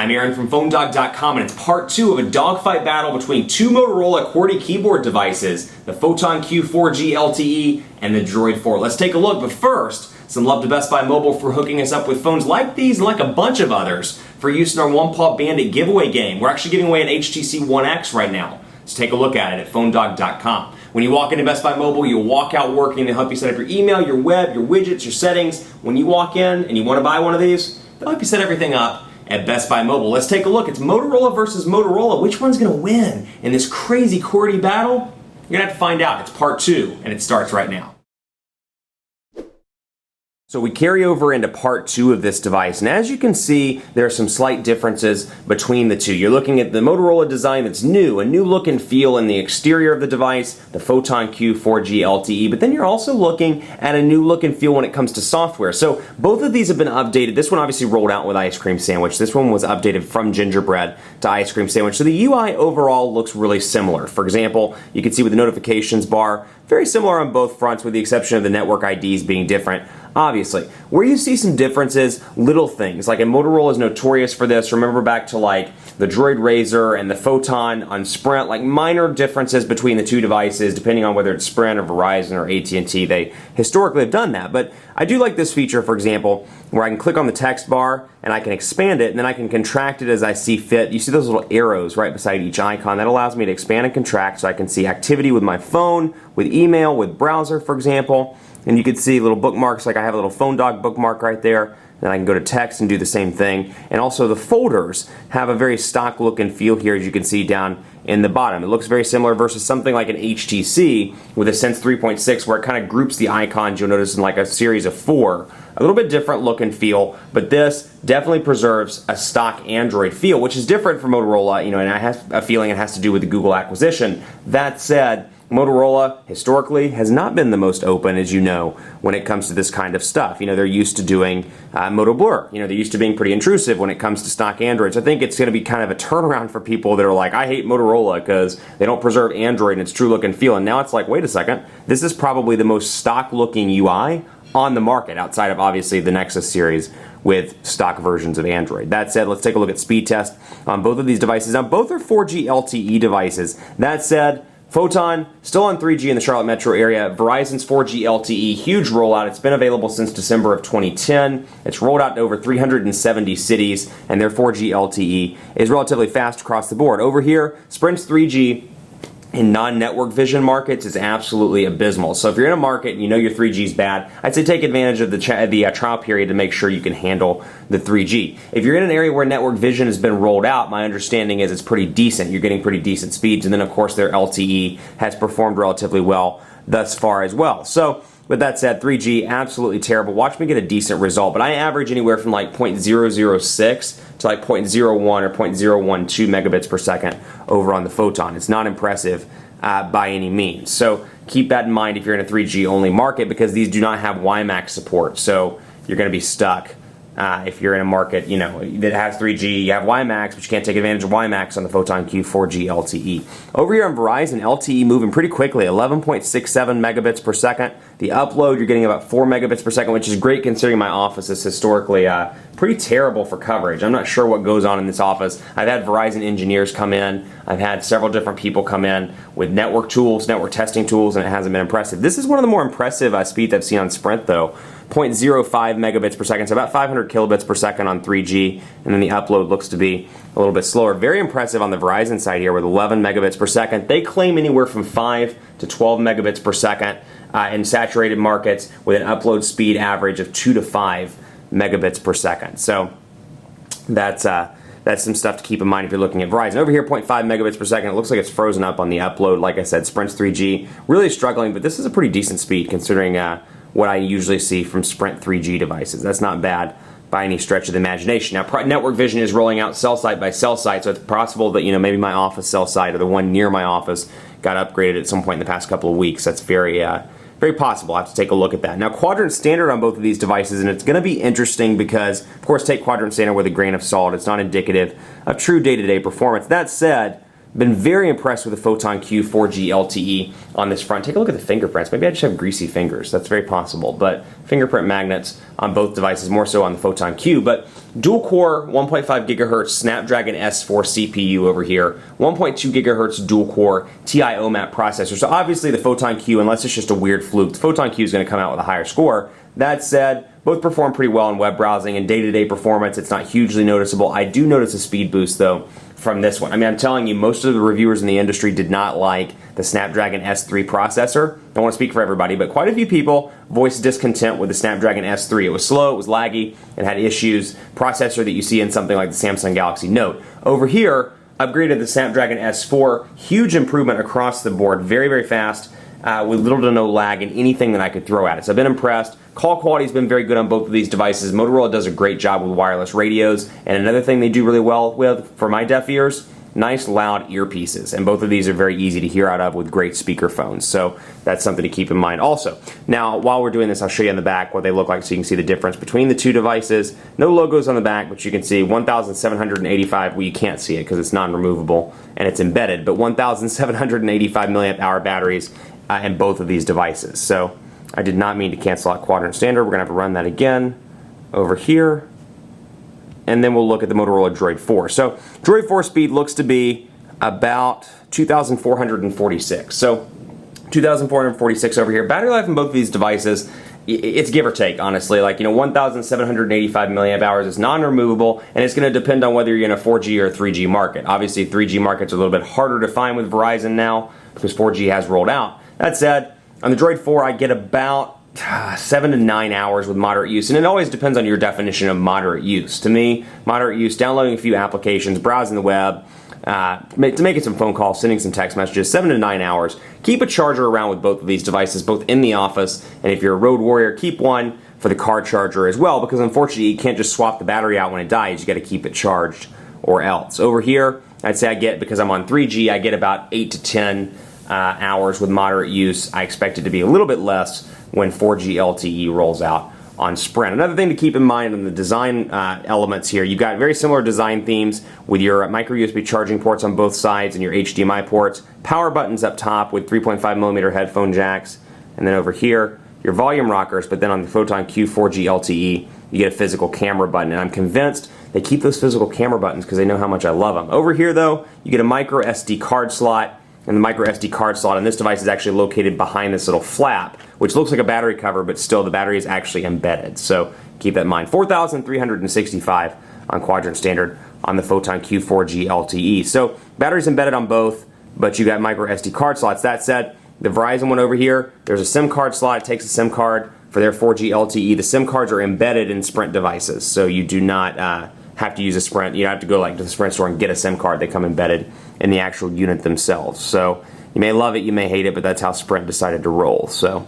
I'm Aaron from PhoneDog.com, and it's part 2 of a dogfight battle between two Motorola QWERTY keyboard devices, the PHOTON Q 4G LTE and the DROID 4. Let's take a look, but first, some love to Best Buy Mobile for hooking us up with phones like these and like a bunch of others for use in our One Paw Bandit giveaway game. We're actually giving away an HTC One X right now. Let's take a look at it at PhoneDog.com. When you walk into Best Buy Mobile, you'll walk out working. They'll help you set up your email, your web, your widgets, your settings. When you walk in and you want to buy one of these, they'll help you set everything up at Best Buy Mobile. Let's take a look. It's Motorola versus Motorola. Which one's going to win in this crazy QWERTY battle? You're going to have to find out. It's part 2, and it starts right now. So we carry over into part 2 of this device, and as you can see, there are some slight differences between the two. You're looking at the Motorola design that's new, a new look and feel in the exterior of the device, the PHOTON Q 4G LTE, but then you're also looking at a new look and feel when it comes to software. So both of these have been updated. This one obviously rolled out with Ice Cream Sandwich. This one was updated from Gingerbread to Ice Cream Sandwich. So the UI overall looks really similar. For example, you can see with the notifications bar, very similar on both fronts with the exception of the network IDs being different. Obviously, where you see some differences, little things, like Motorola is notorious for this. Remember back to like the Droid Razor and the Photon on Sprint, like minor differences between the two devices, depending on whether it's Sprint or Verizon or AT&T. They historically have done that, but I do like this feature, for example, where I can click on the text bar and I can expand it and then I can contract it as I see fit. You see those little arrows right beside each icon. That allows me to expand and contract so I can see activity with my phone, with email, with browser, for example. And you can see little bookmarks, like I have a little PhoneDog bookmark right there. Then I can go to text and do the same thing. And also the folders have a very stock look and feel here, as you can see down in the bottom. It looks very similar versus something like an HTC with a Sense 3.6 where it kind of groups the icons, you'll notice, in like a series of 4. A little bit different look and feel, but this definitely preserves a stock Android feel, which is different from Motorola, and I have a feeling it has to do with the Google acquisition. That said, Motorola historically has not been the most open, as you know, when it comes to this kind of stuff. They're used to doing Moto Blur. They're used to being pretty intrusive when it comes to stock Androids. I think it's going to be kind of a turnaround for people that are like, I hate Motorola because they don't preserve Android and its true look and feel. And now it's like, wait a second, this is probably the most stock looking UI on the market, outside of obviously the Nexus series with stock versions of Android. That said, let's take a look at speed test on both of these devices. Now, both are 4G LTE devices. That said, Photon, still on 3G in the Charlotte metro area. Verizon's 4G LTE, huge rollout. It's been available since December of 2010. It's rolled out to over 370 cities, and their 4G LTE is relatively fast across the board. Over here, Sprint's 3G in non-network vision markets is absolutely abysmal. So if you're in a market and you know your 3G is bad, I'd say take advantage of the trial period to make sure you can handle the 3G. If you're in an area where network vision has been rolled out, my understanding is it's pretty decent. You're getting pretty decent speeds, and then of course their LTE has performed relatively well thus far as well. So with that said, 3G, absolutely terrible. Watch me get a decent result, but I average anywhere from like 0.006 to like 0.01 or 0.012 megabits per second over on the Photon. It's not impressive by any means. So keep that in mind if you're in a 3G only market, because these do not have WiMAX support. So you're going to be stuck if you're in a market that has 3G, you have WiMAX, but you can't take advantage of WiMAX on the Photon Q 4G LTE. Over here on Verizon, LTE moving pretty quickly, 11.67 megabits per second. The upload, you're getting about 4 megabits per second, which is great considering my office is historically pretty terrible for coverage. I'm not sure what goes on in this office. I've had Verizon engineers come in. I've had several different people come in with network tools, network testing tools, and it hasn't been impressive. This is one of the more impressive speeds I've seen on Sprint, though. 0.05 megabits per second, so about 500 kilobits per second on 3G, and then the upload looks to be a little bit slower. Very impressive on the Verizon side here with 11 megabits per second. They claim anywhere from 5 to 12 megabits per second in saturated markets with an upload speed average of 2 to 5 megabits per second. So that's some stuff to keep in mind if you're looking at Verizon. Over here, 0.5 megabits per second. It looks like it's frozen up on the upload. Like I said, Sprint's 3G really struggling, but this is a pretty decent speed considering what I usually see from Sprint 3G devices. That's not bad by any stretch of the imagination. Now, network vision is rolling out cell site by cell site, so it's possible that maybe my office cell site or the one near my office got upgraded at some point in the past couple of weeks. That's very possible. I'll have to take a look at that. Now, quadrant standard on both of these devices, and it's going to be interesting because, of course, take quadrant standard with a grain of salt. It's not indicative of true day-to-day performance. That said, Been very impressed with the Photon Q 4G LTE on this front. Take a look at the fingerprints. Maybe I just have greasy fingers. That's very possible. But fingerprint magnets on both devices, more so on the Photon Q. But dual-core 1.5 gigahertz Snapdragon S4 CPU over here. 1.2 gigahertz dual-core TI OMAP processor. So obviously the Photon Q, unless it's just a weird fluke, the Photon Q is going to come out with a higher score. That said, both perform pretty well in web browsing and day-to-day performance. It's not hugely noticeable. I do notice a speed boost, though, from this one. I mean, I'm telling you, most of the reviewers in the industry did not like the Snapdragon S3 processor. I don't want to speak for everybody, but quite a few people voiced discontent with the Snapdragon S3. It was slow, it was laggy, it had issues. Processor that you see in something like the Samsung Galaxy Note. Over here, upgraded the Snapdragon S4. Huge improvement across the board. Very, very fast. With little to no lag in anything that I could throw at it. So I've been impressed. Call quality has been very good on both of these devices. Motorola does a great job with wireless radios. And another thing they do really well with, for my deaf ears, nice loud earpieces. And both of these are very easy to hear out of with great speakerphones. So that's something to keep in mind also. Now, while we're doing this, I'll show you in the back what they look like so you can see the difference between the two devices. No logos on the back, but you can see 1,785. Well, you can't see it because it's non-removable and it's embedded, but 1,785 milliamp hour batteries in both of these devices. So I did not mean to cancel out quadrant standard. We're going to have to run that again over here. And then we'll look at the Motorola DROID 4. So DROID 4 speed looks to be about 2,446. So 2,446 over here. Battery life in both of these devices, it's give or take, honestly. Like, 1,785 milliamp hours is non-removable, and it's going to depend on whether you're in a 4G or a 3G market. Obviously, 3G markets are a little bit harder to find with Verizon now because 4G has rolled out. That said, on the DROID 4, I get about 7 to 9 hours with moderate use, and it always depends on your definition of moderate use. To me, moderate use, downloading a few applications, browsing the web, making some phone calls, sending some text messages, 7 to 9 hours. Keep a charger around with both of these devices, both in the office, and if you're a road warrior, keep one for the car charger as well, because unfortunately you can't just swap the battery out when it dies. You got to keep it charged or else. Over here, I'd say I get, because I'm on 3G, I get about 8 to 10 hours with moderate use. I expect it to be a little bit less when 4G LTE rolls out on Sprint. Another thing to keep in mind on the design elements here, you've got very similar design themes with your micro USB charging ports on both sides and your HDMI ports. Power buttons up top with 3.5mm headphone jacks. And then over here, your volume rockers, but then on the Photon Q 4G LTE, you get a physical camera button. And I'm convinced they keep those physical camera buttons because they know how much I love them. Over here, though, you get a micro SD card slot. And the micro SD card slot on this device is actually located behind this little flap, which looks like a battery cover, but still the battery is actually embedded. So keep that in mind. 4,365 on quadrant standard on the Photon Q 4G LTE. So battery's embedded on both, but you got micro SD card slots. That said, the Verizon one over here, there's a SIM card slot. It takes a SIM card for their 4G LTE. The SIM cards are embedded in Sprint devices, so you do not have to use a Sprint. You don't have to go to the Sprint store and get a SIM card. They come embedded in the actual unit themselves. So you may love it, you may hate it, but that's how Sprint decided to roll. So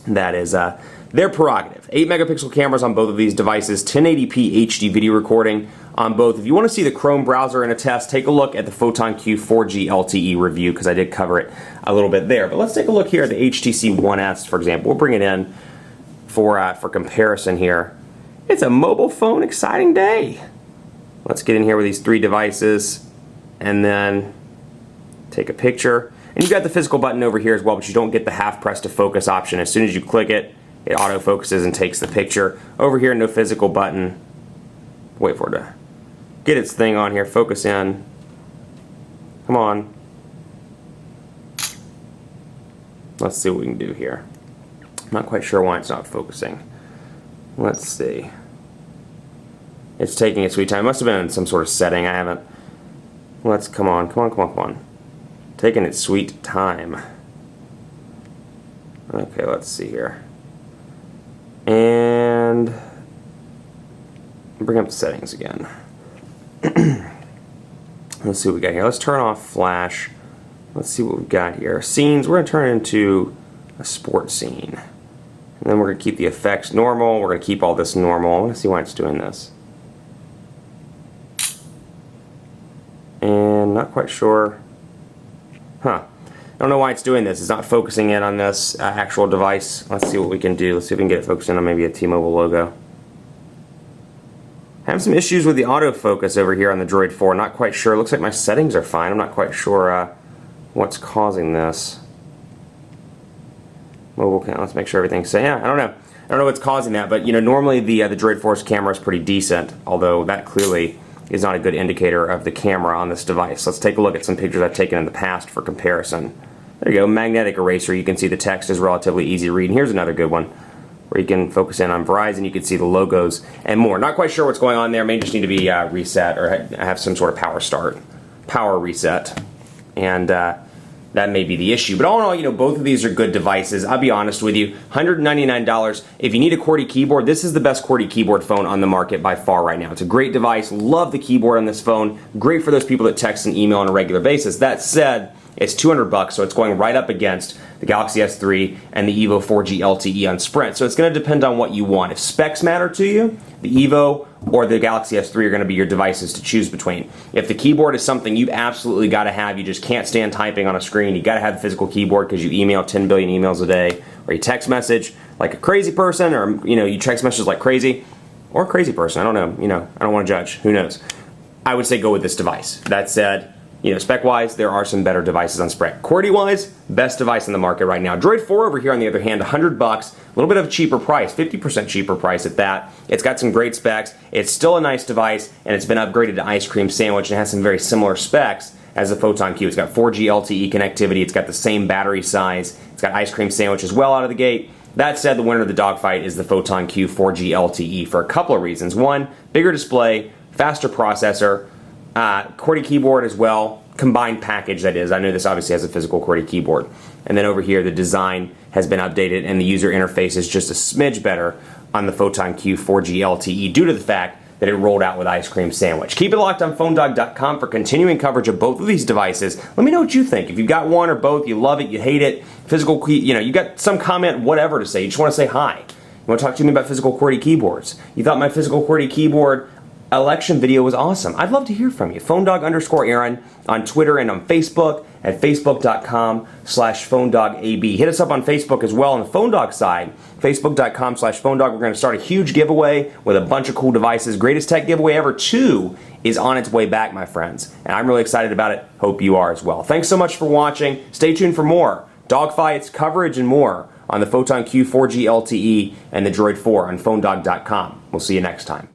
that is their prerogative. 8 megapixel cameras on both of these devices, 1080p HD video recording on both. If you want to see the Chrome browser in a test, take a look at the Photon Q 4G LTE review, because I did cover it a little bit there. But let's take a look here at the HTC One S, for example. We'll bring it in for comparison here. It's a mobile phone exciting day. Let's get in here with these three devices and then take a picture. And you've got the physical button over here as well, but you don't get the half press to focus option. As soon as you click it, it auto focuses and takes the picture. Over here, no physical button. Wait for it to get its thing on here, focus in. Come on. Let's see what we can do here. I'm not quite sure why it's not focusing. Let's see. It's taking its sweet time. It must have been in some sort of setting. I haven't. Let's come on. Taking its sweet time. Okay, let's see here. And bring up the settings again. Let's see what we got here. Let's turn off flash. Let's see what we've got here. Scenes, we're going to turn it into a sports scene. And then we're going to keep the effects normal. We're going to keep all this normal. I want to see why it's doing this. And not quite sure. I don't know why it's doing this. It's not focusing in on this actual device. Let's see what we can do. Let's see if we can get it focused in on maybe a T-Mobile logo. Having some issues with the autofocus over here on the Droid 4. Not quite sure. Looks like my settings are fine. I'm not quite sure what's causing this. Mobile count. Let's make sure everything's safe. Yeah, I don't know. I don't know what's causing that, but you know, normally the Droid 4's camera is pretty decent, although that clearly is not a good indicator of the camera on this device. Let's take a look at some pictures I've taken in the past for comparison. There you go, magnetic eraser. You can see the text is relatively easy to read. And here's another good one where you can focus in on Verizon. You can see the logos and more. Not quite sure what's going on there. May just need to be reset or have some sort of power reset. And that may be the issue. But all in all, you know, both of these are good devices. I'll be honest with you, $199. If you need a QWERTY keyboard, this is the best QWERTY keyboard phone on the market by far right now. It's a great device. Love the keyboard on this phone. Great for those people that text and email on a regular basis. That said, it's $200, so it's going right up against the Galaxy S3 and the Evo 4G LTE on Sprint. So it's going to depend on what you want. If specs matter to you, the Evo or the Galaxy S3 are going to be your devices to choose between. If the keyboard is something you've absolutely got to have, you just can't stand typing on a screen, you got to have the physical keyboard because you email 10 billion emails a day, or you text message like a crazy person, or you know, you text messages like crazy, or a crazy person. I don't know. You know, I don't want to judge. Who knows? I would say go with this device. That said, you know, spec-wise, there are some better devices on Sprint. QWERTY-wise, best device in the market right now. Droid 4 over here, on the other hand, $100, a little bit of a cheaper price, 50% cheaper price at that. It's got some great specs. It's still a nice device, and it's been upgraded to Ice Cream Sandwich and has some very similar specs as the PHOTON Q. It's got 4G LTE connectivity. It's got the same battery size. It's got Ice Cream Sandwich as well out of the gate. That said, the winner of the dogfight is the PHOTON Q 4G LTE for a couple of reasons. One, bigger display, faster processor, QWERTY keyboard as well, combined package that is. I know this obviously has a physical QWERTY keyboard. And then over here the design has been updated and the user interface is just a smidge better on the PHOTON Q 4G LTE due to the fact that it rolled out with Ice Cream Sandwich. Keep it locked on PhoneDog.com for continuing coverage of both of these devices. Let me know what you think. If you've got one or both, you love it, you hate it, physical key, you know, you got some comment, whatever to say, you just want to say hi. You want to talk to me about physical QWERTY keyboards. You thought my physical QWERTY keyboard election video was awesome. I'd love to hear from you. PhoneDog_Aaron on Twitter and on Facebook at facebook.com/PhoneDogAB. Hit us up on Facebook as well on the PhoneDog side, facebook.com/PhoneDog. We're going to start a huge giveaway with a bunch of cool devices. Greatest Tech Giveaway Ever 2 is on its way back, my friends. And I'm really excited about it. Hope you are as well. Thanks so much for watching. Stay tuned for more dogfights, coverage, and more on the PHOTON Q 4G LTE and the Droid 4 on PhoneDog.com. We'll see you next time.